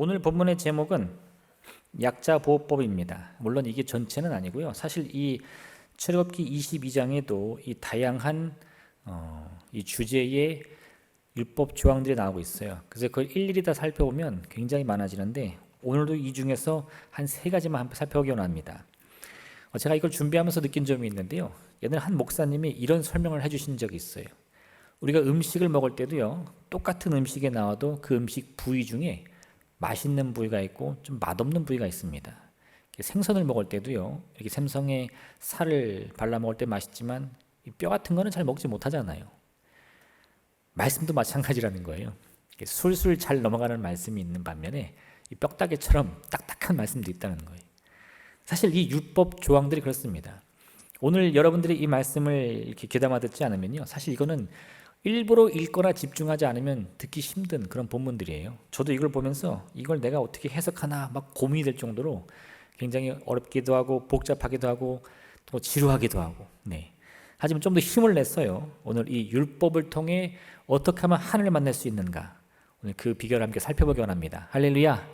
오늘 본문의 제목은 약자보호법입니다. 물론 이게 전체는 아니고요. 사실 이 출애굽기 22장에도 이 다양한 이 주제의 율법 조항들이 나오고 있어요. 그래서 그걸 일일이 다 살펴보면 굉장히 많아지는데 오늘도 이 중에서 한 3가지만 한번 살펴보기 원합니다. 제가 이걸 준비하면서 느낀 점이 있는데요. 옛날에 한 목사님이 이런 설명을 해주신 적이 있어요. 우리가 음식을 먹을 때도요, 똑같은 음식에 나와도 그 음식 부위 중에 맛있는 부위가 있고 좀 맛없는 부위가 있습니다. 생선을 먹을 때도요, 이렇게 생선에 살을 발라 먹을 때 맛있지만 이 뼈 같은 거는 잘 먹지 못하잖아요. 말씀도 마찬가지라는 거예요. 술술 잘 넘어가는 말씀이 있는 반면에 이 뼈다귀처럼 딱딱한 말씀도 있다는 거예요. 사실 이 율법 조항들이 그렇습니다. 오늘 여러분들이 이 말씀을 이렇게 귀담아 듣지 않으면요, 사실 이거는 일부러 읽거나 집중하지 않으면 듣기 힘든 그런 본문들이에요. 저도 이걸 보면서 이걸 내가 어떻게 해석하나 막 고민이 될 정도로 굉장히 어렵기도 하고 복잡하기도 하고 또 지루하기도 하고. 하지만 좀 더 힘을 냈어요. 오늘 이 율법을 통해 어떻게 하면 하늘을 만날 수 있는가, 오늘 그 비결을 함께 살펴보기 원합니다. 할렐루야.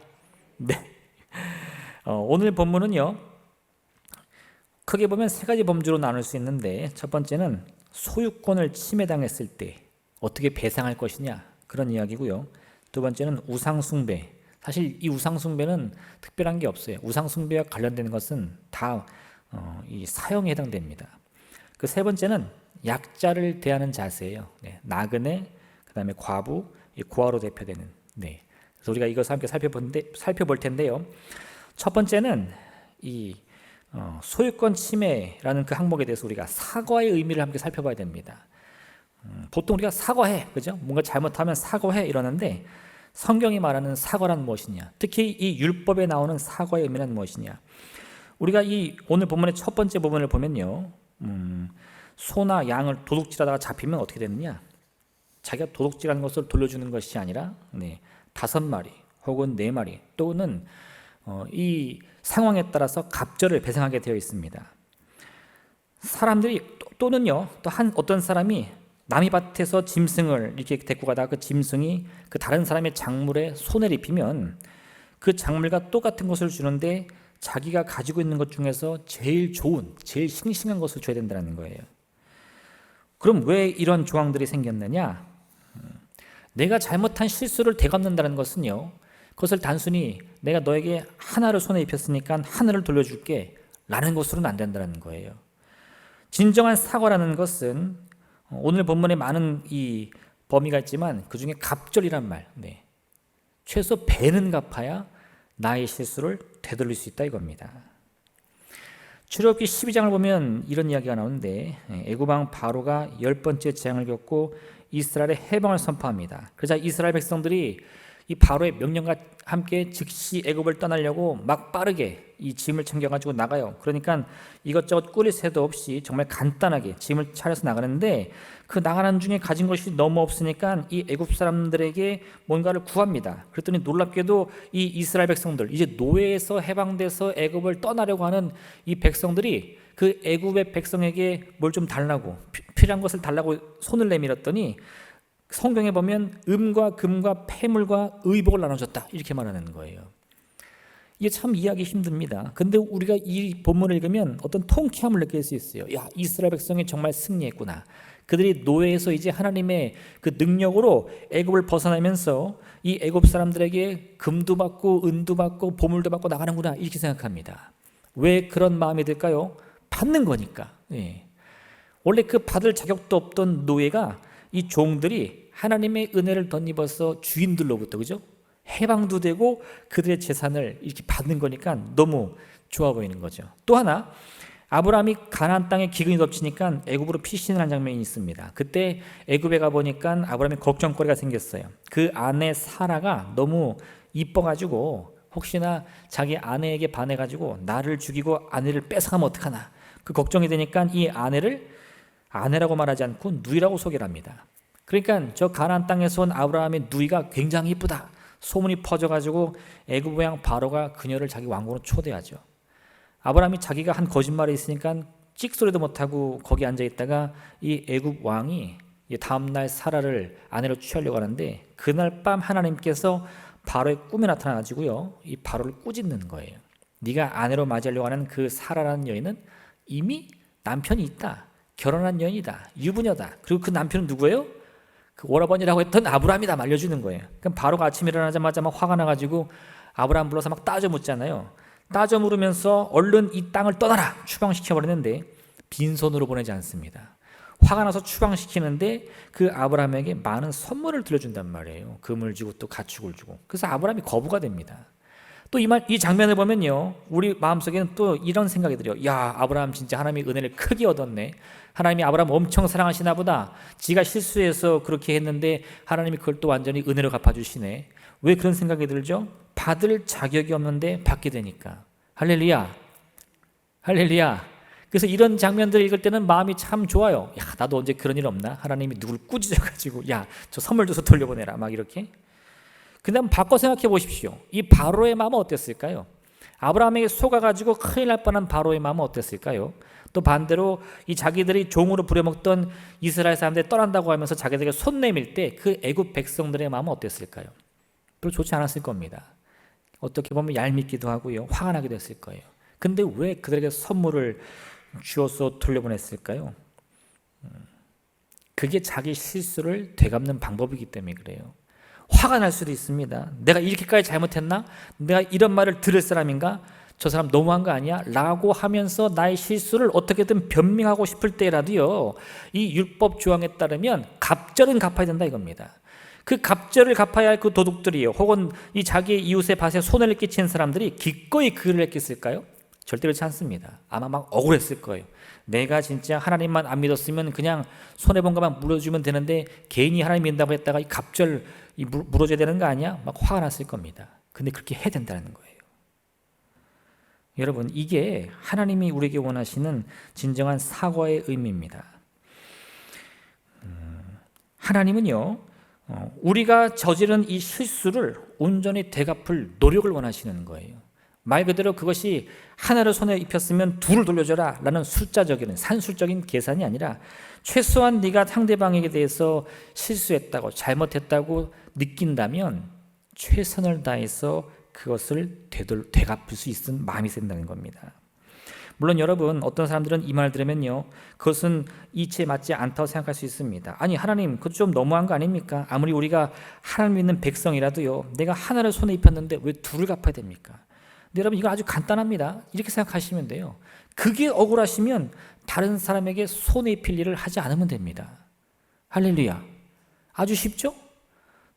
오늘 본문은요, 크게 보면 3가지 범주로 나눌 수 있는데, 첫 번째는 소유권을 침해당했을 때 어떻게 배상할 것이냐, 그런 이야기고요. 두 번째는 우상숭배. 사실 이 우상숭배는 특별한 게 없어요. 우상숭배와 관련된 것은 다 이 사형에 해당됩니다. 그 3번째는 약자를 대하는 자세예요. 나그네, 그 다음에 과부, 고아로 대표되는. 그래서 우리가 이것을 함께 살펴볼 텐데요. 첫 번째는 이 소유권 침해라는 그 항목에 대해서 우리가 사과의 의미를 함께 살펴봐야 됩니다. 보통 우리가 사과해, 그죠? 뭔가 잘못하면 사과해 이러는데, 성경이 말하는 사과란 무엇이냐? 특히 이 율법에 나오는 사과의 의미는 무엇이냐? 우리가 이 오늘 본문의 첫 번째 부분을 보면요, 소나 양을 도둑질하다가 잡히면 어떻게 되느냐? 자기가 도둑질한 것을 돌려주는 것이 아니라 5마리 혹은 4마리 또는 이 상황에 따라서 갑절을 배상하게 되어 있습니다. 사람들이 또는요, 또 어떤 사람이 남의 밭에서 짐승을 이렇게 데리고 가다가 그 짐승이 그 다른 사람의 작물에 손해를 입히면 그 작물과 똑같은 것을 주는데 자기가 가지고 있는 것 중에서 제일 좋은, 제일 싱싱한 것을 줘야 된다는 거예요. 그럼 왜 이런 조항들이 생겼느냐? 내가 잘못한 실수를 되갚는다는 것은요, 그것을 단순히 내가 너에게 하나를 손에 입혔으니까 하나를 돌려줄게 라는 것으로는 안 된다는 거예요. 진정한 사과라는 것은 오늘 본문에 많은 이 범위가 있지만 그 중에 갑절이란 말, 최소 배는 갚아야 나의 실수를 되돌릴 수 있다 이겁니다. 출애굽기 12장을 보면 이런 이야기가 나오는데, 애굽 왕 바로가 10번째 재앙을 겪고 이스라엘의 해방을 선포합니다. 그러자 이스라엘 백성들이 이 바로의 명령과 함께 즉시 애굽을 떠나려고 막 빠르게 이 짐을 챙겨가지고 나가요. 그러니까 이것저것 꾸릴 새도 없이 정말 간단하게 짐을 차려서 나가는데, 그 나가는 중에 가진 것이 너무 없으니까 이 애굽 사람들에게 뭔가를 구합니다. 그랬더니 놀랍게도 이 이스라엘 백성들, 이제 노예에서 해방돼서 애굽을 떠나려고 하는 이 백성들이 그 애굽의 백성에게 뭘 좀 달라고, 필요한 것을 달라고 손을 내밀었더니 성경에 보면 음과 금과 폐물과 의복을 나눠줬다 이렇게 말하는 거예요. 이게 참 이해하기 힘듭니다. 근데 우리가 이 본문을 읽으면 어떤 통쾌함을 느낄 수 있어요. 야, 이스라엘 백성이 정말 승리했구나. 그들이 노예에서 이제 하나님의 그 능력으로 애굽을 벗어나면서 이 애굽 사람들에게 금도 받고 은도 받고 보물도 받고 나가는구나 이렇게 생각합니다. 왜 그런 마음이 들까요? 받는 거니까. 원래 그 받을 자격도 없던 노예가, 이 종들이 하나님의 은혜를 덧입어서 주인들로부터, 그죠? 해방도 되고 그들의 재산을 이렇게 받는 거니까 너무 좋아 보이는 거죠. 또 하나, 아브라함이 가나안 땅에 기근이 덮치니까 애굽으로 피신하는 장면이 있습니다. 그때 애굽에 가보니까 아브라함이 걱정거리가 생겼어요. 그 아내 사라가 너무 이뻐가지고 혹시나 자기 아내에게 반해가지고 나를 죽이고 아내를 뺏어가면 어떡하나, 그 걱정이 되니까 이 아내를 아내라고 말하지 않고 누이라고 소개를 합니다. 그러니까 저 가나안 땅에서 온 아브라함의 누이가 굉장히 이쁘다 소문이 퍼져가지고 애굽 왕 바로가 그녀를 자기 왕궁으로 초대하죠. 아브라함이 자기가 한 거짓말이 있으니까 찍소리도 못하고 거기 앉아있다가 이 애굽 왕이 다음날 사라를 아내로 취하려고 하는데, 그날 밤 하나님께서 바로의 꿈에 나타나가지고요, 이 바로를 꾸짖는 거예요. 네가 아내로 맞이하려고 하는 그 사라라는 여인은 이미 남편이 있다. 결혼한 여인이다. 유부녀다. 그리고 그 남편은 누구예요? 그 오라버니라고 했던 아브라함이다. 말려주는 거예요. 그럼 바로가 아침에 일어나자마자 막 화가 나가지고 아브라함 불러서 막 따져 묻잖아요. 따져 물으면서 얼른 이 땅을 떠나라. 추방시켜버리는데 빈손으로 보내지 않습니다. 화가 나서 추방시키는데 그 아브라함에게 많은 선물을 들려준단 말이에요. 금을 주고 또 가축을 주고. 그래서 아브라함이 거부가 됩니다. 또 이 장면을 보면요, 우리 마음속에는 또 이런 생각이 들어요. 야, 아브라함 진짜 하나님의 은혜를 크게 얻었네. 하나님이 아브라함 엄청 사랑하시나 보다. 지가 실수해서 그렇게 했는데 하나님이 그걸 또 완전히 은혜로 갚아주시네. 왜 그런 생각이 들죠? 받을 자격이 없는데 받게 되니까. 할렐루야, 할렐루야. 그래서 이런 장면들을 읽을 때는 마음이 참 좋아요. 야, 나도 언제 그런 일 없나? 하나님이 누굴 꾸짖어가지고 야, 저 선물 줘서 돌려보내라 막 이렇게. 근데 한번 바꿔 생각해 보십시오. 이 바로의 마음은 어땠을까요? 아브라함에게 속아가지고 큰일 날 뻔한 바로의 마음은 어땠을까요? 또 반대로 이 자기들이 종으로 부려먹던 이스라엘 사람들이 떠난다고 하면서 자기들에게 손 내밀 때 그 애굽 백성들의 마음은 어땠을까요? 별로 좋지 않았을 겁니다. 어떻게 보면 얄밉기도 하고요, 화가 나기도 했을 거예요. 근데 왜 그들에게 선물을 주어서 돌려보냈을까요? 그게 자기 실수를 되갚는 방법이기 때문에 그래요. 화가 날 수도 있습니다. 내가 이렇게까지 잘못했나? 내가 이런 말을 들을 사람인가? 저 사람 너무한 거 아니야? 라고 하면서 나의 실수를 어떻게든 변명하고 싶을 때라도요, 이 율법 조항에 따르면 갑절은 갚아야 된다 이겁니다. 그 갑절을 갚아야 할 그 도둑들이요, 혹은 이 자기의 이웃의 밭에 손해를 끼치는 사람들이 기꺼이 그를 했겠을까요? 절대 그렇지 않습니다. 아마 막 억울했을 거예요. 내가 진짜 하나님만 안 믿었으면 그냥 손해본 것만 물어주면 되는데 개인이 하나님 믿는다고 했다가 이 갑절 물어줘야 되는 거 아니야? 막 화가 났을 겁니다. 근데 그렇게 해야 된다는 거예요. 여러분, 이게 하나님이 우리에게 원하시는 진정한 사과의 의미입니다. 하나님은요, 우리가 저지른 이 실수를 온전히 되갚을 노력을 원하시는 거예요. 말 그대로 그것이 하나를 손에 입혔으면 둘을 돌려줘라 라는 숫자적인 산술적인 계산이 아니라 최소한 네가 상대방에게 대해서 실수했다고 잘못했다고 느낀다면 최선을 다해서 그것을 되갚을 수 있는 마음이 생긴다는 겁니다. 물론 여러분, 어떤 사람들은 이 말 들으면요, 그것은 이치에 맞지 않다고 생각할 수 있습니다. 아니, 하나님, 그것 좀 너무한 거 아닙니까? 아무리 우리가 하나님 믿는 백성이라도요, 내가 하나를 손에 입혔는데 왜 둘을 갚아야 됩니까? 근데 여러분, 이거 아주 간단합니다. 이렇게 생각하시면 돼요. 그게 억울하시면 다른 사람에게 손에 입힐 일을 하지 않으면 됩니다. 할렐루야. 아주 쉽죠?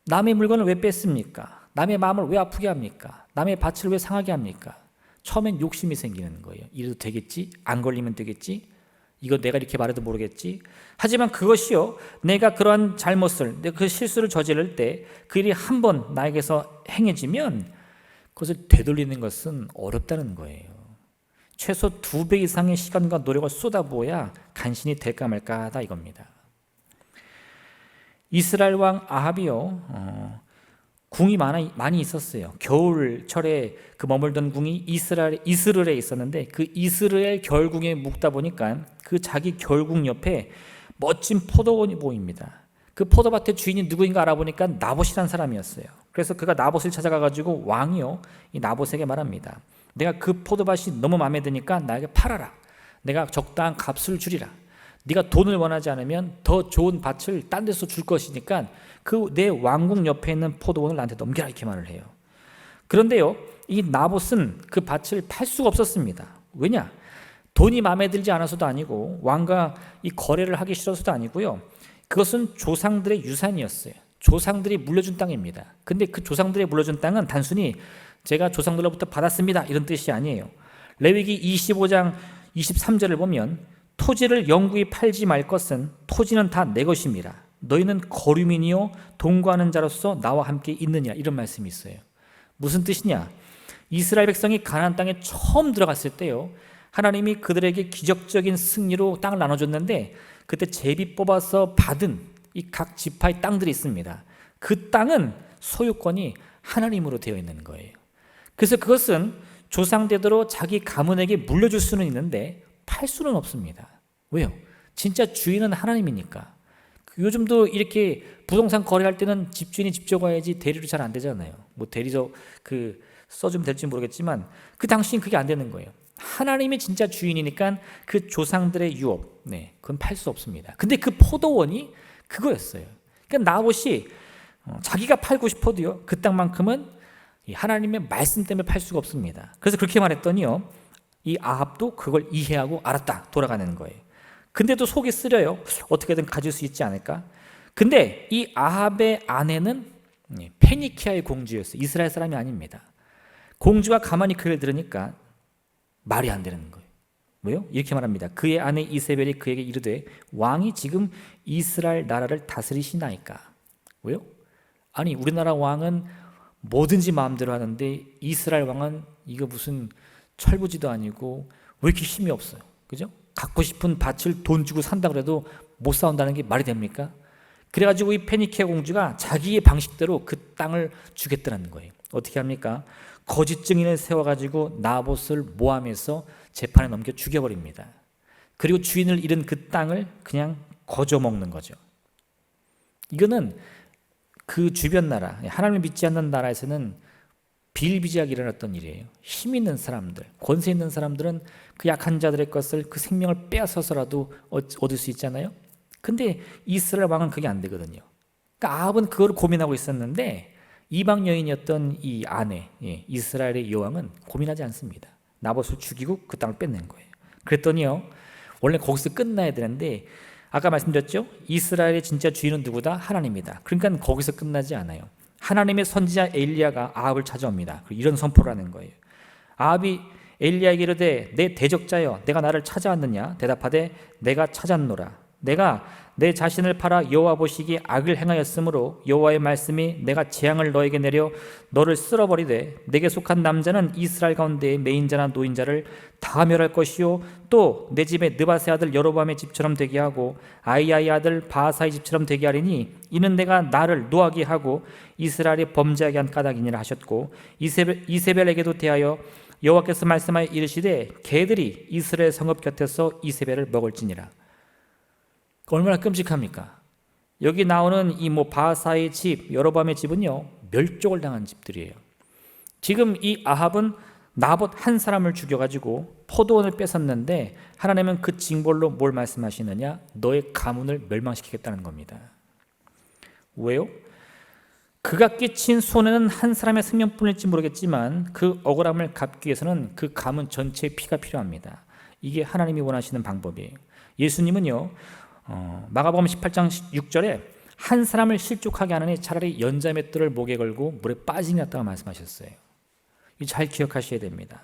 남의 물건을 왜 뺐습니까? 남의 마음을 왜 아프게 합니까? 남의 밭을 왜 상하게 합니까? 처음엔 욕심이 생기는 거예요. 이래도 되겠지? 안 걸리면 되겠지? 이거 내가 이렇게 말해도 모르겠지? 하지만 그것이요, 내가 그러한 잘못을, 그 실수를 저지를 때 그 일이 한 번 나에게서 행해지면 그것을 되돌리는 것은 어렵다는 거예요. 최소 2배 이상의 시간과 노력을 쏟아부어야 간신히 될까 말까 하다 이겁니다. 이스라엘 왕 아합이요, 궁이 많이 있었어요. 겨울철에 그 머물던 궁이 이스라엘에 있었는데 그 이스라엘 겨울궁에 묵다 보니까 그 자기 겨울궁 옆에 멋진 포도원이 보입니다. 그 포도밭의 주인이 누구인가 알아보니까 나봇이라는 사람이었어요. 그래서 그가 나봇을 찾아가가지고 왕이요, 이 나봇에게 말합니다. 내가 그 포도밭이 너무 마음에 드니까 나에게 팔아라. 내가 적당한 값을 주리라. 네가 돈을 원하지 않으면 더 좋은 밭을 딴 데서 줄 것이니까 그 내 왕궁 옆에 있는 포도원을 나한테 넘겨라, 이렇게 말을 해요. 그런데요, 이 나봇은 그 밭을 팔 수가 없었습니다. 왜냐? 돈이 마음에 들지 않아서도 아니고 왕과 이 거래를 하기 싫어서도 아니고요, 그것은 조상들의 유산이었어요. 조상들이 물려준 땅입니다. 근데 그 조상들이 물려준 땅은 단순히 제가 조상들로부터 받았습니다 이런 뜻이 아니에요. 레위기 25장 23절을 보면 토지를 영구히 팔지 말 것은 토지는 다 내 것입니다. 너희는 거류민이요 동거하는 자로서 나와 함께 있느냐, 이런 말씀이 있어요. 무슨 뜻이냐? 이스라엘 백성이 가나안 땅에 처음 들어갔을 때요, 하나님이 그들에게 기적적인 승리로 땅을 나눠줬는데 그때 제비 뽑아서 받은 이 각 지파의 땅들이 있습니다. 그 땅은 소유권이 하나님으로 되어 있는 거예요. 그래서 그것은 조상대대로 자기 가문에게 물려줄 수는 있는데 팔 수는 없습니다. 왜요? 진짜 주인은 하나님이니까. 요즘도 이렇게 부동산 거래할 때는 집주인이 직접 와야지 대리로 잘 안 되잖아요. 뭐 대리서 그 써주면 될지 모르겠지만 그 당시엔 그게 안 되는 거예요. 하나님이 진짜 주인이니까 그 조상들의 유업, 그건 팔 수 없습니다. 근데 그 포도원이 그거였어요. 그러니까 나봇이 자기가 팔고 싶어도요, 그 땅만큼은 하나님의 말씀 때문에 팔 수가 없습니다. 그래서 그렇게 말했더니요, 이 아합도 그걸 이해하고 알았다, 돌아가는 거예요. 근데도 속이 쓰려요. 어떻게든 가질 수 있지 않을까? 근데 이 아합의 아내는 페니키아의 공주였어요. 이스라엘 사람이 아닙니다. 공주가 가만히 그 얘기를 들으니까 말이 안 되는 거예요. 왜요? 이렇게 말합니다. 그의 아내 이세벨이 그에게 이르되 왕이 지금 이스라엘 나라를 다스리시나이까? 왜요? 아니, 우리나라 왕은 뭐든지 마음대로 하는데 이스라엘 왕은 이거 무슨 철부지도 아니고 왜 이렇게 힘이 없어요? 그죠? 갖고 싶은 밭을 돈 주고 산다 그래도 못 사온다는 게 말이 됩니까? 그래가지고 이 페니키아 공주가 자기의 방식대로 그 땅을 주겠다는 거예요. 어떻게 합니까? 거짓 증인을 세워가지고 나봇을 모함해서 재판에 넘겨 죽여버립니다. 그리고 주인을 잃은 그 땅을 그냥 거저먹는 거죠. 이거는 그 주변 나라, 하나님을 믿지 않는 나라에서는 비일비재하게 일어났던 일이에요. 힘 있는 사람들, 권세 있는 사람들은 그 약한 자들의 것을, 그 생명을 빼앗아서라도 얻을 수 있잖아요. 근데 이스라엘 왕은 그게 안 되거든요. 그러니까 아합은 그걸 고민하고 있었는데 이방 여인이었던 이 아내, 이스라엘의 여왕은 고민하지 않습니다. 나봇을 죽이고 그 땅을 뺏는 거예요. 그랬더니요, 원래 거기서 끝나야 되는데 아까 말씀드렸죠? 이스라엘의 진짜 주인은 누구다? 하나님이다. 그러니까 거기서 끝나지 않아요. 하나님의 선지자 엘리야가 아합을 찾아옵니다. 이런 선포를 하는 거예요. 아합이 엘리야에게 이르되 내 대적자여 내가 나를 찾아왔느냐? 대답하되 내가 찾았노라. 내가 내 자신을 팔아 여호와 보시기에 악을 행하였으므로 여호와의 말씀이 내가 재앙을 너에게 내려 너를 쓸어버리되 내게 속한 남자는 이스라엘 가운데 매인자나 노인자를 다 멸할 것이요 또 내 집에 느바세 아들 여로보암의 집처럼 되게 하고 아이야의 아들 바하사의 집처럼 되게 하리니 이는 내가 나를 노하게 하고 이스라엘이 범죄하게 한 까닭이니라 하셨고 이세벨에게도 대하여 여호와께서 말씀하여 이르시되 개들이 이스라엘 성읍 곁에서 이세벨을 먹을지니라. 얼마나 끔찍합니까? 여기 나오는 이 바하사의 집, 여로보암의 집은요, 멸종을 당한 집들이에요. 지금 이 아합은 나봇 한 사람을 죽여가지고 포도원을 뺏었는데 하나님은 그 징벌로 뭘 말씀하시느냐? 너의 가문을 멸망시키겠다는 겁니다. 왜요? 그가 끼친 손해는 한 사람의 생명뿐일지 모르겠지만 그 억울함을 갚기 위해서는 그 가문 전체의 피가 필요합니다. 이게 하나님이 원하시는 방법이에요. 예수님은요, 마가복음 18장 6절에 한 사람을 실족하게 하느니 차라리 연자맷돌을 목에 걸고 물에 빠지게 놨다고 말씀하셨어요. 이거 잘 기억하셔야 됩니다.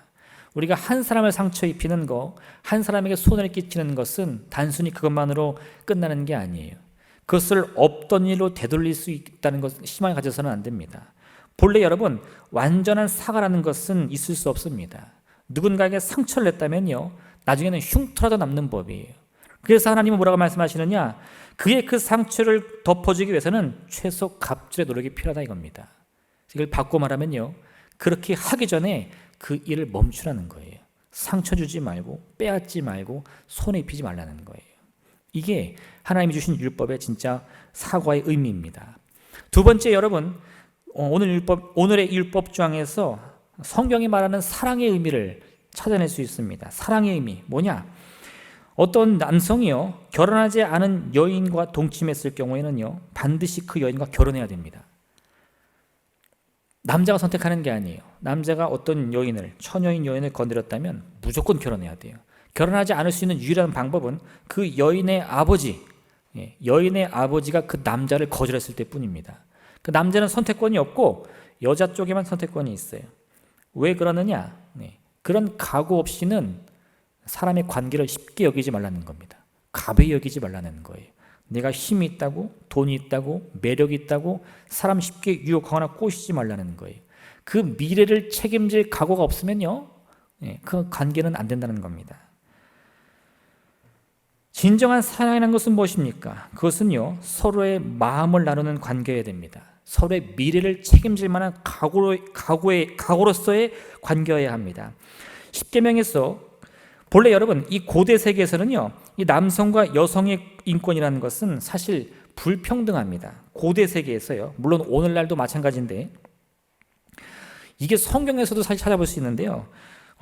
우리가 한 사람을 상처 입히는 거, 한 사람에게 손해를 끼치는 것은 단순히 그것만으로 끝나는 게 아니에요. 그것을 없던 일로 되돌릴 수 있다는 것 희망을 가져서는 안 됩니다. 본래 여러분, 완전한 사과라는 것은 있을 수 없습니다. 누군가에게 상처를 냈다면요, 나중에는 흉터라도 남는 법이에요. 그래서 하나님은 뭐라고 말씀하시느냐? 그의 그 상처를 덮어주기 위해서는 최소 갑절의 노력이 필요하다 이겁니다. 이걸 바꿔 말하면요, 그렇게 하기 전에 그 일을 멈추라는 거예요. 상처 주지 말고 빼앗지 말고 손해 입히지 말라는 거예요. 이게 하나님이 주신 율법의 진짜 사과의 의미입니다. 두 번째, 여러분, 오늘의 율법 조항에서 성경이 말하는 사랑의 의미를 찾아낼 수 있습니다. 사랑의 의미 뭐냐? 어떤 남성이요, 결혼하지 않은 여인과 동침했을 경우에는요, 반드시 그 여인과 결혼해야 됩니다. 남자가 선택하는 게 아니에요. 남자가 어떤 여인을, 처녀인 여인을 건드렸다면 무조건 결혼해야 돼요. 결혼하지 않을 수 있는 유일한 방법은 그 여인의 아버지, 여인의 아버지가 그 남자를 거절했을 때뿐입니다. 그 남자는 선택권이 없고 여자 쪽에만 선택권이 있어요. 왜 그러느냐? 그런 각오 없이는 사람의 관계를 쉽게 여기지 말라는 겁니다. 가벼이 여기지 말라는 거예요. 내가 힘이 있다고, 돈이 있다고, 매력이 있다고 사람 쉽게 유혹하거나 꼬시지 말라는 거예요. 그 미래를 책임질 각오가 없으면요, 그 관계는 안 된다는 겁니다. 진정한 사랑이라는 것은 무엇입니까? 그것은요, 서로의 마음을 나누는 관계여야 됩니다. 서로의 미래를 책임질 만한 각오로서의 관계여야 합니다. 십계명에서 본래 여러분, 이 고대 세계에서는요, 이 남성과 여성의 인권이라는 것은 사실 불평등합니다. 고대 세계에서요. 물론 오늘날도 마찬가지인데 이게 성경에서도 사실 찾아볼 수 있는데요.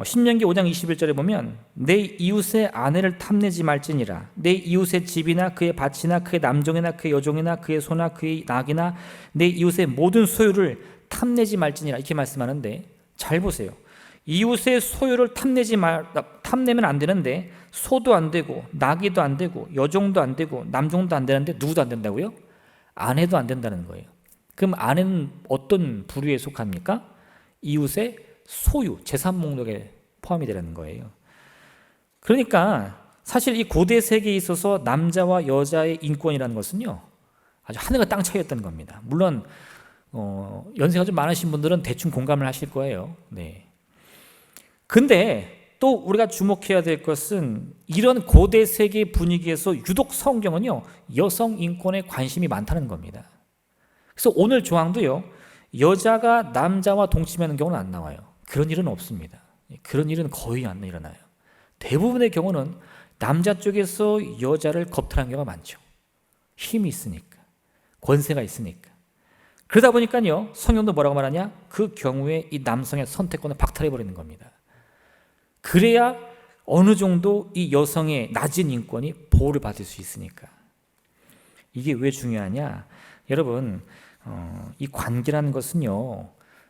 신명기 5장 21절에 보면 내 이웃의 아내를 탐내지 말지니라. 내 이웃의 집이나 그의 밭이나 그의 남종이나 그의 여종이나 그의 소나 그의 낙이나 내 이웃의 모든 소유를 탐내지 말지니라 이렇게 말씀하는데 잘 보세요. 이웃의 소유를 탐내면 안 되는데 소도 안 되고 나귀도 안 되고 여종도 안 되고 남종도 안 되는데 누구도 안 된다고요? 아내도 안 된다는 거예요. 그럼 아내는 어떤 부류에 속합니까? 이웃의 소유, 재산 목록에 포함이 되는 거예요. 그러니까 사실 이 고대 세계에 있어서 남자와 여자의 인권이라는 것은요 아주 하늘과 땅 차이였다는 겁니다. 물론 연세가 좀 많으신 분들은 대충 공감을 하실 거예요. 네. 근데 또 우리가 주목해야 될 것은 이런 고대 세계 분위기에서 유독 성경은요 여성 인권에 관심이 많다는 겁니다. 그래서 오늘 조항도요 여자가 남자와 동침하는 경우는 안 나와요. 그런 일은 없습니다. 그런 일은 거의 안 일어나요. 대부분의 경우는 남자 쪽에서 여자를 겁탈하는 경우가 많죠. 힘이 있으니까, 권세가 있으니까. 그러다 보니까요 성경도 뭐라고 말하냐? 그 경우에 이 남성의 선택권을 박탈해버리는 겁니다. 그래야 어느 정도 이 여성의 낮은 인권이 보호를 받을 수 있으니까. 이게 왜 중요하냐? 여러분 이 관계라는 것은요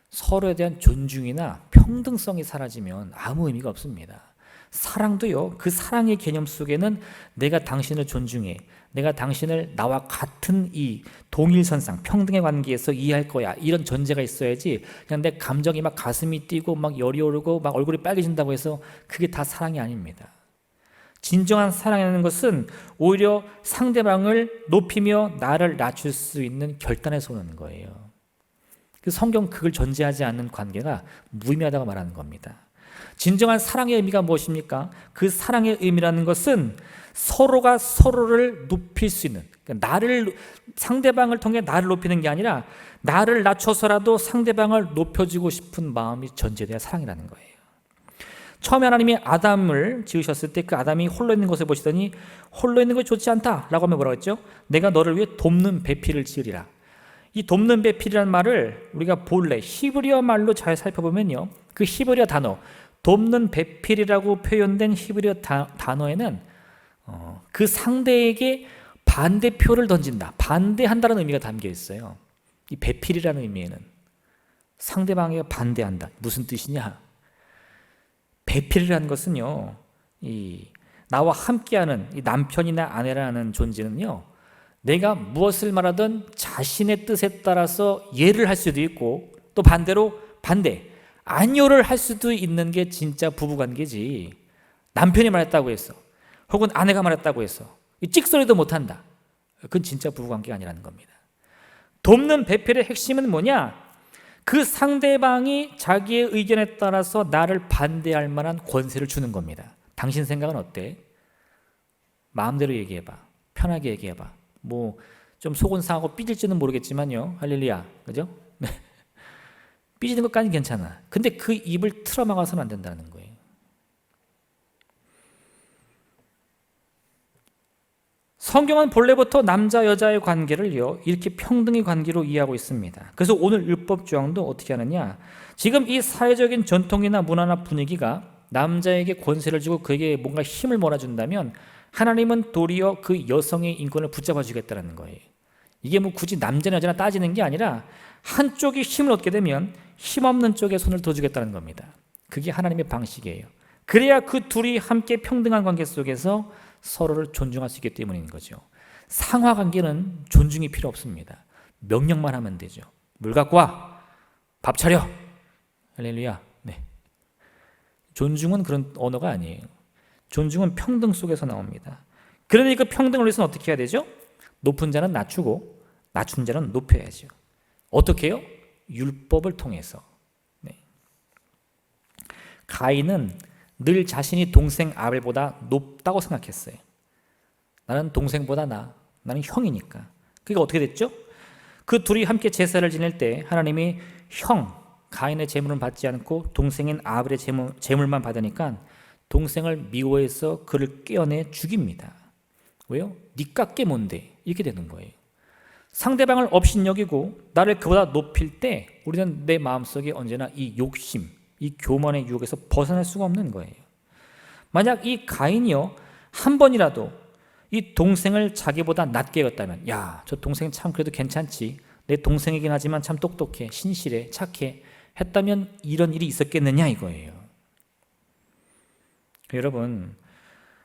서로에 대한 존중이나 평등성이 사라지면 아무 의미가 없습니다. 사랑도요 그 사랑의 개념 속에는 내가 당신을 존중해, 내가 당신을 나와 같은 이 동일선상 평등의 관계에서 이해할 거야 이런 전제가 있어야지 그냥 내 감정이 막 가슴이 뛰고 막 열이 오르고 막 얼굴이 빨개진다고 해서 그게 다 사랑이 아닙니다. 진정한 사랑이라는 것은 오히려 상대방을 높이며 나를 낮출 수 있는 결단에서 오는 거예요. 성경 그걸 전제하지 않는 관계가 무의미하다고 말하는 겁니다. 진정한 사랑의 의미가 무엇입니까? 그 사랑의 의미라는 것은 서로가 서로를 높일 수 있는, 그러니까 상대방을 통해 나를 높이는 게 아니라 나를 낮춰서라도 상대방을 높여주고 싶은 마음이 전제돼야 사랑이라는 거예요. 처음에 하나님이 아담을 지으셨을 때 그 아담이 홀로 있는 것을 보시더니 홀로 있는 것이 좋지 않다라고 하면 뭐라고 했죠? 내가 너를 위해 돕는 배필을 지으리라. 이 돕는 배필이라는 말을 우리가 본래 히브리어 말로 잘 살펴보면요 그 히브리어 단어 돕는 배필이라고 표현된 히브리어 단어에는 그 상대에게 반대표를 던진다, 반대한다는 의미가 담겨 있어요. 이 배필이라는 의미에는 상대방에게 반대한다. 무슨 뜻이냐? 배필이라는 것은요 나와 함께하는 이 남편이나 아내라는 존재는요 내가 무엇을 말하든 자신의 뜻에 따라서 예를 할 수도 있고 또 반대로 안요를 할 수도 있는 게 진짜 부부관계지. 남편이 말했다고 해서 혹은 아내가 말했다고 해서 찍소리도 못한다. 그건 진짜 부부관계가 아니라는 겁니다. 돕는 배필의 핵심은 뭐냐? 그 상대방이 자기의 의견에 따라서 나를 반대할 만한 권세를 주는 겁니다. 당신 생각은 어때? 마음대로 얘기해봐. 편하게 얘기해봐. 뭐 좀 속은 상하고 삐질지는 모르겠지만요. 할렐루야. 그죠? 네. 삐지는 것까지는 괜찮아. 근데 그 입을 틀어막아서는 안 된다는 거예요. 성경은 본래부터 남자 여자의 관계를요 이렇게 평등의 관계로 이해하고 있습니다. 그래서 오늘 율법 조항도 어떻게 하느냐? 지금 이 사회적인 전통이나 문화나 분위기가 남자에게 권세를 주고 그에게 뭔가 힘을 몰아준다면 하나님은 도리어 그 여성의 인권을 붙잡아 주겠다는 거예요. 이게 뭐 굳이 남자나 여자나 따지는 게 아니라 한쪽이 힘을 얻게 되면 힘없는 쪽에 손을 더 주겠다는 겁니다. 그게 하나님의 방식이에요. 그래야 그 둘이 함께 평등한 관계 속에서 서로를 존중할 수 있기 때문인 거죠. 상하 관계는 존중이 필요 없습니다. 명령만 하면 되죠. 물 갖고 와, 밥 차려. 할렐루야. 네. 존중은 그런 언어가 아니에요. 존중은 평등 속에서 나옵니다. 그러니 그 평등을 위해서는 어떻게 해야 되죠? 높은 자는 낮추고 낮춘 자는 높여야죠. 어떻게 해요? 율법을 통해서. 네. 가인은 늘 자신이 동생 아벨보다 높다고 생각했어요. 나는 동생보다 나는 형이니까. 그게 어떻게 됐죠? 그 둘이 함께 제사를 지낼 때 하나님이 가인의 제물은 받지 않고 동생인 아벨의 제물만 받으니까 동생을 미워해서 그를 꿰어내 죽입니다. 왜요? 네 깎게 뭔데? 이렇게 되는 거예요. 상대방을 업신여기고 나를 그보다 높일 때 우리는 내 마음속에 언제나 이 욕심, 이 교만의 유혹에서 벗어날 수가 없는 거예요. 만약 이 가인이요 한 번이라도 이 동생을 자기보다 낮게 여겼다면, 야, 저 동생 참 그래도 괜찮지, 내 동생이긴 하지만 참 똑똑해, 신실해, 착해 했다면 이런 일이 있었겠느냐 이거예요. 여러분,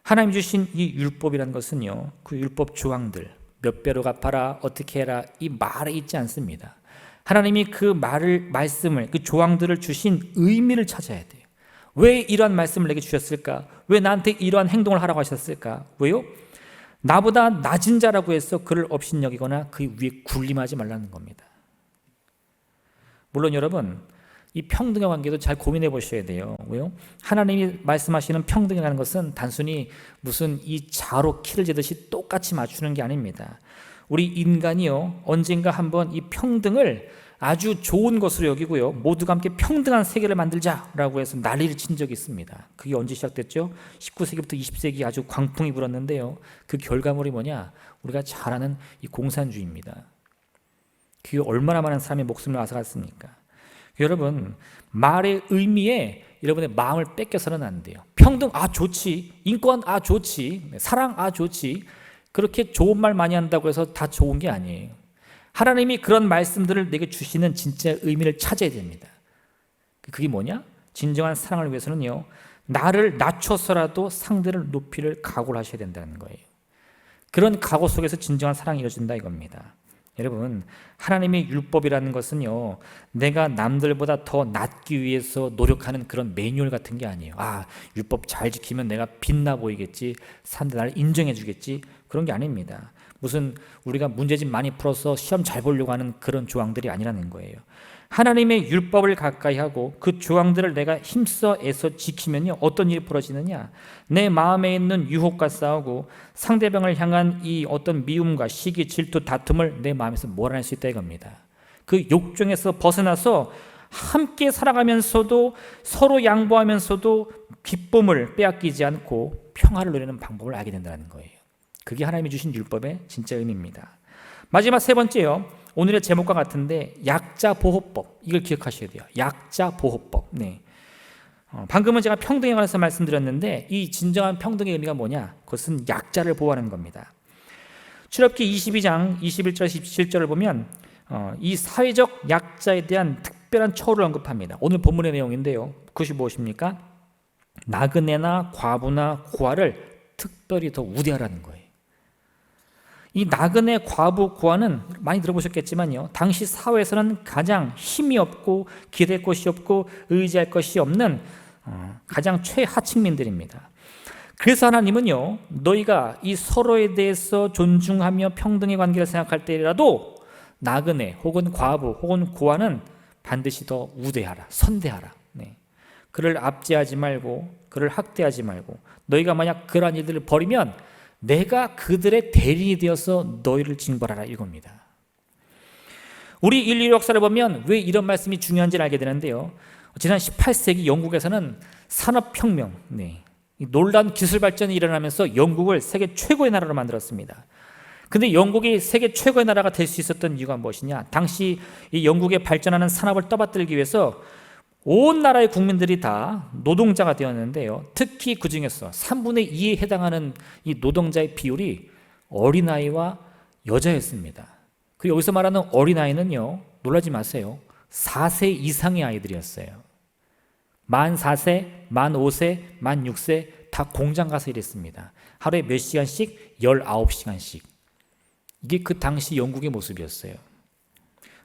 하나님 주신 이 율법이란 것은요, 그 율법 조항들 몇 배로 갚아라, 어떻게 해라, 이 말에 있지 않습니다. 하나님이 그 말씀을, 그 조항들을 주신 의미를 찾아야 돼요. 왜 이러한 말씀을 내게 주셨을까? 왜 나한테 이러한 행동을 하라고 하셨을까? 왜요? 나보다 낮은 자라고 해서 그를 업신여기거나 그 위에 군림하지 말라는 겁니다. 물론 여러분, 이 평등의 관계도 잘 고민해 보셔야 돼요. 왜요? 하나님이 말씀하시는 평등이라는 것은 단순히 무슨 이 자로 키를 재듯이 똑같이 맞추는 게 아닙니다. 우리 인간이요, 언젠가 한번 이 평등을 아주 좋은 것으로 여기고요, 모두가 함께 평등한 세계를 만들자라고 해서 난리를 친 적이 있습니다. 그게 언제 시작됐죠? 19세기부터 20세기 아주 광풍이 불었는데요, 그 결과물이 뭐냐? 우리가 잘 아는 이 공산주의입니다. 그게 얼마나 많은 사람의 목숨을 앗아갔습니까? 여러분, 말의 의미에 여러분의 마음을 뺏겨서는 안 돼요. 평등, 아 좋지. 인권, 아 좋지. 사랑, 아 좋지. 그렇게 좋은 말 많이 한다고 해서 다 좋은 게 아니에요. 하나님이 그런 말씀들을 내게 주시는 진짜 의미를 찾아야 됩니다. 그게 뭐냐? 진정한 사랑을 위해서는요, 나를 낮춰서라도 상대를 높이를 각오를 하셔야 된다는 거예요. 그런 각오 속에서 진정한 사랑이 이루어진다 이겁니다. 여러분, 하나님의 율법이라는 것은요, 내가 남들보다 더 낫기 위해서 노력하는 그런 매뉴얼 같은 게 아니에요. 아, 율법 잘 지키면 내가 빛나 보이겠지, 사람들 나를 인정해 주겠지, 그런 게 아닙니다. 무슨 우리가 문제집 많이 풀어서 시험 잘 보려고 하는 그런 조항들이 아니라는 거예요. 하나님의 율법을 가까이 하고 그 조항들을 내가 힘써 애써 지키면요, 어떤 일이 벌어지느냐? 내 마음에 있는 유혹과 싸우고 상대방을 향한 이 어떤 미움과 시기, 질투, 다툼을 내 마음에서 몰아낼 수 있다 이겁니다. 그 욕정에서 벗어나서 함께 살아가면서도 서로 양보하면서도 기쁨을 빼앗기지 않고 평화를 누리는 방법을 알게 된다는 거예요. 그게 하나님이 주신 율법의 진짜 의미입니다. 마지막 세 번째요, 오늘의 제목과 같은데 약자 보호법, 이걸 기억하셔야 돼요. 약자 보호법. 네. 방금은 제가 평등에 관해서 말씀드렸는데 이 진정한 평등의 의미가 뭐냐? 그것은 약자를 보호하는 겁니다. 출애굽기 22장 21절 17절을 보면 이 사회적 약자에 대한 특별한 처우를 언급합니다. 오늘 본문의 내용인데요, 그것이 무엇입니까? 나그네나 과부나 고아를 특별히 더 우대하라는 거예요. 이 나그네, 과부, 고아는 많이 들어보셨겠지만요, 당시 사회에서는 가장 힘이 없고 기댈 곳이 없고 의지할 것이 없는 가장 최하층민들입니다. 그래서 하나님은요, 너희가 이 서로에 대해서 존중하며 평등의 관계를 생각할 때라도 나그네 혹은 과부 혹은 고아는 반드시 더 우대하라, 선대하라. 네. 그를 압제하지 말고 그를 학대하지 말고, 너희가 만약 그러한 일들을 벌이면 내가 그들의 대리인이 되어서 너희를 징벌하라 이겁니다. 우리 인류 역사를 보면 왜 이런 말씀이 중요한지를 알게 되는데요, 지난 18세기 영국에서는 산업혁명, 놀라운 기술 발전이 일어나면서 영국을 세계 최고의 나라로 만들었습니다. 근데 영국이 세계 최고의 나라가 될 수 있었던 이유가 무엇이냐? 당시 이 영국의 발전하는 산업을 떠받들기 위해서 온 나라의 국민들이 다 노동자가 되었는데요, 특히 그 중에서 3분의 2에 해당하는 이 노동자의 비율이 어린아이와 여자였습니다. 그리고 여기서 말하는 어린아이는요, 놀라지 마세요, 4세 이상의 아이들이었어요. 만 4세, 만 5세, 만 6세 다 공장 가서 일했습니다. 하루에 몇 시간씩? 19시간씩. 이게 그 당시 영국의 모습이었어요.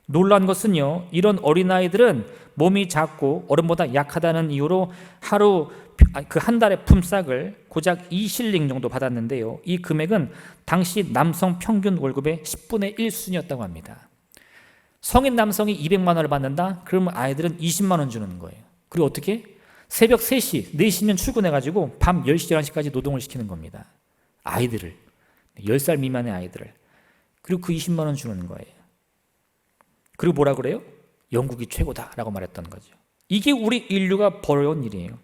놀란 것은요, 이런 어린아이들은 몸이 작고 어른보다 약하다는 이유로 하루 한 달의 품삯을 고작 2실링 정도 받았는데요, 이 금액은 당시 남성 평균 월급의 10분의 1 수준이었다고 합니다. 성인 남성이 200만 원을 받는다? 그러면 아이들은 20만 원 주는 거예요. 그리고 어떻게? 새벽 3시, 4시면 출근해가지고 밤 10시, 11시까지 노동을 시키는 겁니다. 아이들을, 10살 미만의 아이들을. 그리고 그 20만 원 주는 거예요. 그리고 뭐라 그래요? 영국이 최고다라고 말했던 거죠. 이게 우리 인류가 벌여온 일이에요.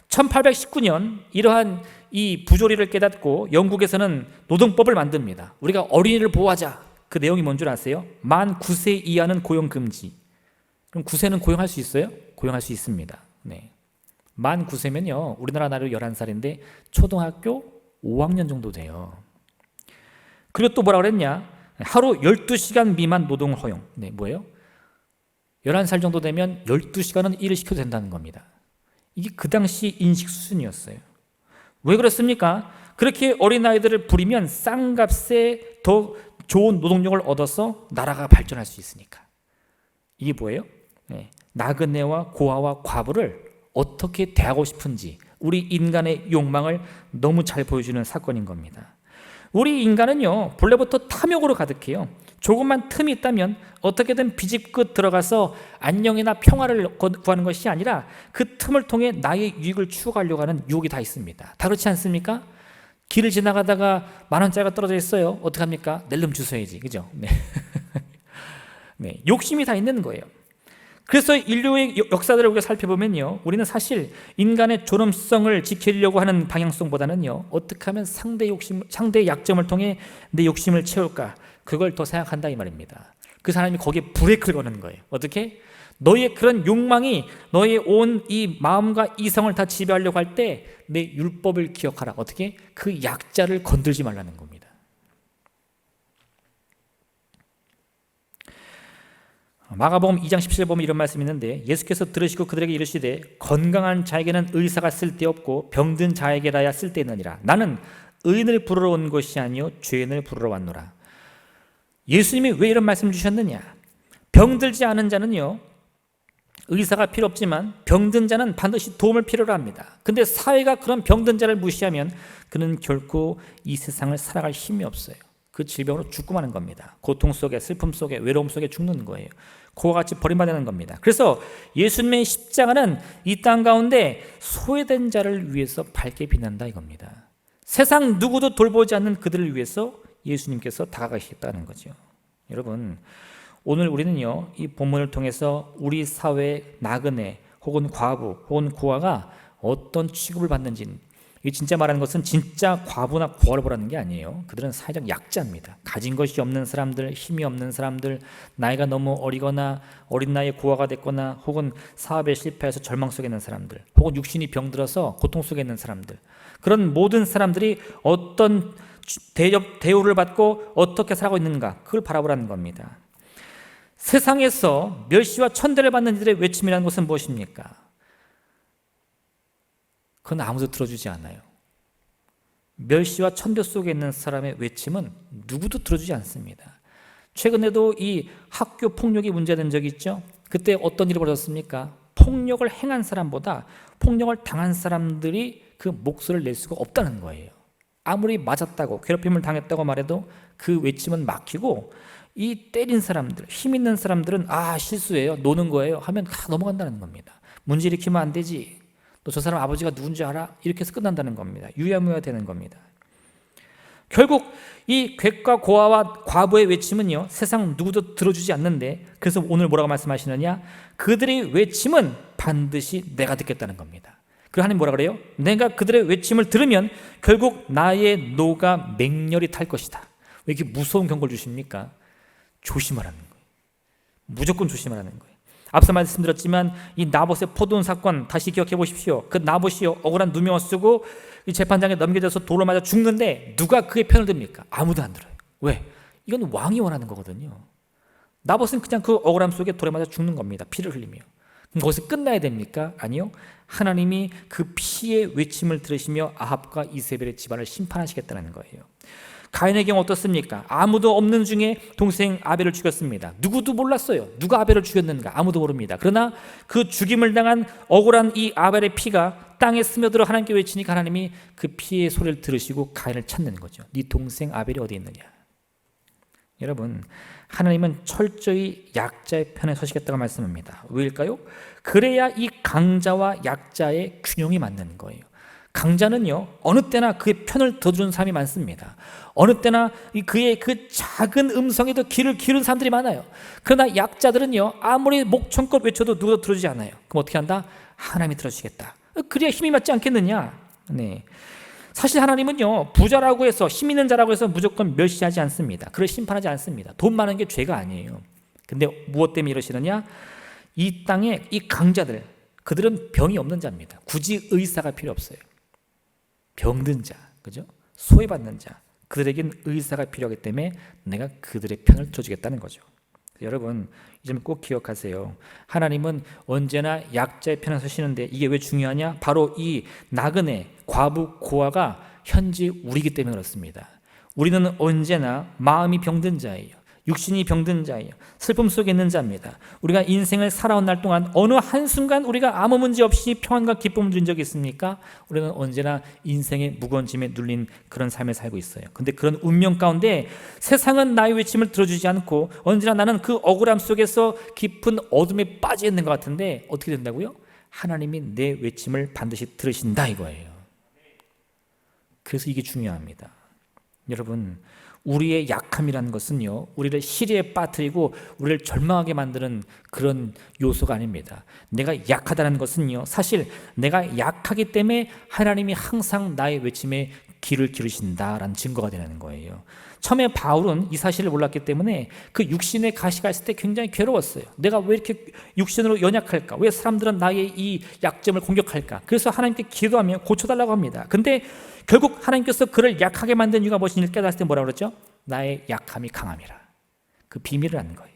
1819년 이러한 이 부조리를 깨닫고 영국에서는 노동법을 만듭니다. 우리가 어린이를 보호하자. 그 내용이 뭔 줄 아세요? 만 9세 이하는 고용 금지. 그럼 9세는 고용할 수 있어요? 고용할 수 있습니다. 네. 만 9세면요, 우리나라 나이로 11살인데 초등학교 5학년 정도 돼요. 그리고 또 뭐라 그랬냐? 하루 12시간 미만 노동을 허용. 네, 뭐예요? 11살 정도 되면 12시간은 일을 시켜도 된다는 겁니다. 이게 그 당시 인식 수준이었어요. 왜 그렇습니까? 그렇게 어린아이들을 부리면 싼값에 더 좋은 노동력을 얻어서 나라가 발전할 수 있으니까. 이게 뭐예요? 네, 나그네와 고아와 과부를 어떻게 대하고 싶은지 우리 인간의 욕망을 너무 잘 보여주는 사건인 겁니다. 우리 인간은요, 본래부터 탐욕으로 가득해요. 조금만 틈이 있다면 어떻게든 비집고 들어가서 안녕이나 평화를 구하는 것이 아니라 그 틈을 통해 나의 유익을 추구하려고 하는 유혹이 다 있습니다. 다 그렇지 않습니까? 길을 지나가다가 10,000원짜리가 떨어져 있어요. 어떡합니까? 낼름 주워야지. 그죠? 네. 네, 욕심이 다 있는 거예요. 그래서 인류의 역사들을 우리가 살펴보면요, 우리는 사실 인간의 존엄성을 지키려고 하는 방향성보다는요, 어떻게 하면 상대의 약점을 통해 내 욕심을 채울까, 그걸 더 생각한다 이 말입니다. 그 사람이 거기에 브레이크를 거는 거예요. 어떻게? 너의 그런 욕망이 너의 온 이 마음과 이성을 다 지배하려고 할 때 내 율법을 기억하라. 어떻게? 그 약자를 건들지 말라는 겁니다. 마가복음 2장 17절 보면 이런 말씀이 있는데, 예수께서 들으시고 그들에게 이르시되 건강한 자에게는 의사가 쓸데없고 병든 자에게라야 쓸데있느니라. 나는 의인을 부르러 온 것이 아니요 죄인을 부르러 왔노라. 예수님이 왜 이런 말씀을 주셨느냐? 병들지 않은 자는요, 의사가 필요 없지만 병든 자는 반드시 도움을 필요로 합니다. 근데 사회가 그런 병든 자를 무시하면 그는 결코 이 세상을 살아갈 힘이 없어요. 그 질병으로 죽고 마는 겁니다. 고통 속에, 슬픔 속에, 외로움 속에 죽는 거예요. 그와 같이 버림받는 겁니다. 그래서 예수님의 십자가는 이 땅 가운데 소외된 자를 위해서 밝게 빛난다 이겁니다. 세상 누구도 돌보지 않는 그들을 위해서 예수님께서 다가가시겠다는 거죠. 여러분, 오늘 우리는요, 이 본문을 통해서 우리 사회의 나그네 혹은 과부 혹은 고아가 어떤 취급을 받는지, 이 진짜 말하는 것은 진짜 과부나 고아를 보라는 게 아니에요. 그들은 사회적 약자입니다. 가진 것이 없는 사람들, 힘이 없는 사람들, 나이가 너무 어리거나 어린 나이에 고아가 됐거나 혹은 사업에 실패해서 절망 속에 있는 사람들, 혹은 육신이 병들어서 고통 속에 있는 사람들, 그런 모든 사람들이 어떤 대우를 받고 어떻게 살아가고 있는가, 그걸 바라보라는 겁니다. 세상에서 멸시와 천대를 받는 이들의 외침이라는 것은 무엇입니까? 그건 아무도 들어주지 않아요. 멸시와 천대 속에 있는 사람의 외침은 누구도 들어주지 않습니다. 최근에도 이 학교 폭력이 문제된 적이 있죠. 그때 어떤 일이 벌어졌습니까? 폭력을 행한 사람보다 폭력을 당한 사람들이 그 목소리를 낼 수가 없다는 거예요. 아무리 맞았다고 괴롭힘을 당했다고 말해도 그 외침은 막히고, 이 때린 사람들, 힘 있는 사람들은 실수예요, 노는 거예요 하면 넘어간다는 겁니다. 문제 일으키면 안 되지, 너 저 사람 아버지가 누군지 알아? 이렇게 해서 끝난다는 겁니다. 유야무야 되는 겁니다. 결국 이 객과 고아와 과부의 외침은요, 세상 누구도 들어주지 않는데, 그래서 오늘 뭐라고 말씀하시느냐? 그들의 외침은 반드시 내가 듣겠다는 겁니다. 그리고 하나님 뭐라 그래요? 내가 그들의 외침을 들으면 결국 나의 노가 맹렬히 탈 것이다. 왜 이렇게 무서운 경고를 주십니까? 조심하라는 거예요. 무조건 조심하라는 거예요. 앞서 말씀드렸지만 이 나봇의 포도원 사건 다시 기억해 보십시오. 그 나봇이 억울한 누명을 쓰고 이 재판장에 넘겨져서 돌로 맞아 죽는데 누가 그의 편을 듭니까? 아무도 안 들어요. 왜? 이건 왕이 원하는 거거든요. 나봇은 그냥 그 억울함 속에 돌에 맞아 죽는 겁니다. 피를 흘리며. 그럼 거기서 끝나야 됩니까? 아니요. 하나님이 그 피의 외침을 들으시며 아합과 이세벨의 집안을 심판하시겠다는 거예요. 가인의 경우 어떻습니까? 아무도 없는 중에 동생 아벨을 죽였습니다. 누구도 몰랐어요. 누가 아벨을 죽였는가? 아무도 모릅니다. 그러나 그 죽임을 당한 억울한 이 아벨의 피가 땅에 스며들어 하나님께 외치니까 하나님이 그 피의 소리를 들으시고 가인을 찾는 거죠. 네 동생 아벨이 어디 있느냐? 여러분, 하나님은 철저히 약자의 편에 서시겠다고 말씀합니다. 왜일까요? 그래야 이 강자와 약자의 균형이 맞는 거예요. 강자는요, 어느 때나 그의 편을 들어주는 사람이 많습니다. 어느 때나 그의 그 작은 음성에도 귀를 기울이는 사람들이 많아요. 그러나 약자들은요, 아무리 목청껏 외쳐도 누구도 들어주지 않아요. 그럼 어떻게 한다? 하나님이 들어주시겠다. 그래야 힘이 맞지 않겠느냐? 네. 사실 하나님은요, 부자라고 해서, 힘 있는 자라고 해서 무조건 멸시하지 않습니다. 그를 심판하지 않습니다. 돈 많은 게 죄가 아니에요. 근데 무엇 때문에 이러시느냐? 이 땅에 이 강자들, 그들은 병이 없는 자입니다. 굳이 의사가 필요 없어요. 병든 자, 그죠? 소외받는 자, 그들에겐 의사가 필요하기 때문에 내가 그들의 편을 들어주겠다는 거죠. 여러분, 이 점 꼭 기억하세요. 하나님은 언제나 약자의 편에 서시는데, 이게 왜 중요하냐? 바로 이 나그네, 과부, 고아가 현재 우리이기 때문에 그렇습니다. 우리는 언제나 마음이 병든 자예요. 육신이 병든 자예요. 슬픔 속에 있는 자입니다. 우리가 인생을 살아온 날 동안 어느 한순간 우리가 아무 문제 없이 평안과 기쁨을 누린 적이 있습니까? 우리는 언제나 인생의 무거운 짐에 눌린 그런 삶을 살고 있어요. 근데 그런 운명 가운데 세상은 나의 외침을 들어주지 않고 언제나 나는 그 억울함 속에서 깊은 어둠에 빠져 있는 것 같은데 어떻게 된다고요? 하나님이 내 외침을 반드시 들으신다 이거예요. 그래서 이게 중요합니다. 여러분, 우리의 약함이라는 것은요, 우리를 시리에 빠뜨리고 우리를 절망하게 만드는 그런 요소가 아닙니다. 내가 약하다는 것은요, 사실 내가 약하기 때문에 하나님이 항상 나의 외침에 귀를 기르신다라는 증거가 되는 거예요. 처음에 바울은 이 사실을 몰랐기 때문에 그 육신의 가시가 있을 때 굉장히 괴로웠어요. 내가 왜 이렇게 육신으로 연약할까? 왜 사람들은 나의 이 약점을 공격할까? 그래서 하나님께 기도하며 고쳐달라고 합니다. 근데 결국 하나님께서 그를 약하게 만든 이유가 무엇인지 깨달았을 때 뭐라고 그러죠? 나의 약함이 강함이라. 그 비밀을 아는 거예요.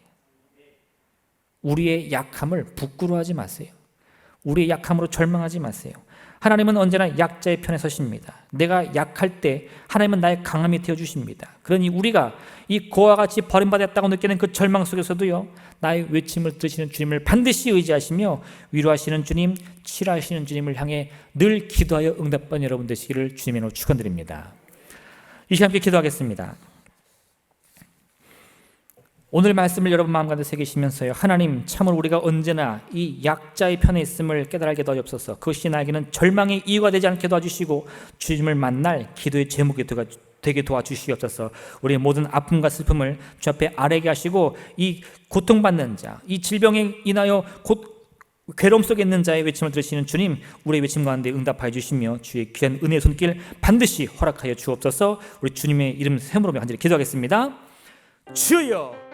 우리의 약함을 부끄러워하지 마세요. 우리의 약함으로 절망하지 마세요. 하나님은 언제나 약자의 편에 서십니다. 내가 약할 때 하나님은 나의 강함이 되어주십니다. 그러니 우리가 이 고아와 같이 버림받았다고 느끼는 그 절망 속에서도요, 나의 외침을 들으시는 주님을 반드시 의지하시며 위로하시는 주님, 치료하시는 주님을 향해 늘 기도하여 응답받는 여러분 되시기를 주님의 이름으로 축원드립니다. 이 시간 함께 기도하겠습니다. 오늘 말씀을 여러분 마음 가운데 새기시면서요, 하나님, 참으로 우리가 언제나 이 약자의 편에 있음을 깨달게 도와주옵소서. 그것이 나에게는 절망의 이유가 되지 않게 도와주시고 주님을 만날 기도의 제목이 되게 도와주시옵소서. 우리의 모든 아픔과 슬픔을 주 앞에 아뢰게 하시고 이 고통받는 자, 이 질병에 인하여 괴로움 속에 있는 자의 외침을 들으시는 주님, 우리의 외침 가운데 응답하여 주시며 주의 귀한 은혜의 손길 반드시 허락하여 주옵소서. 우리 주님의 이름 세우므로 간절히 기도하겠습니다. 주여!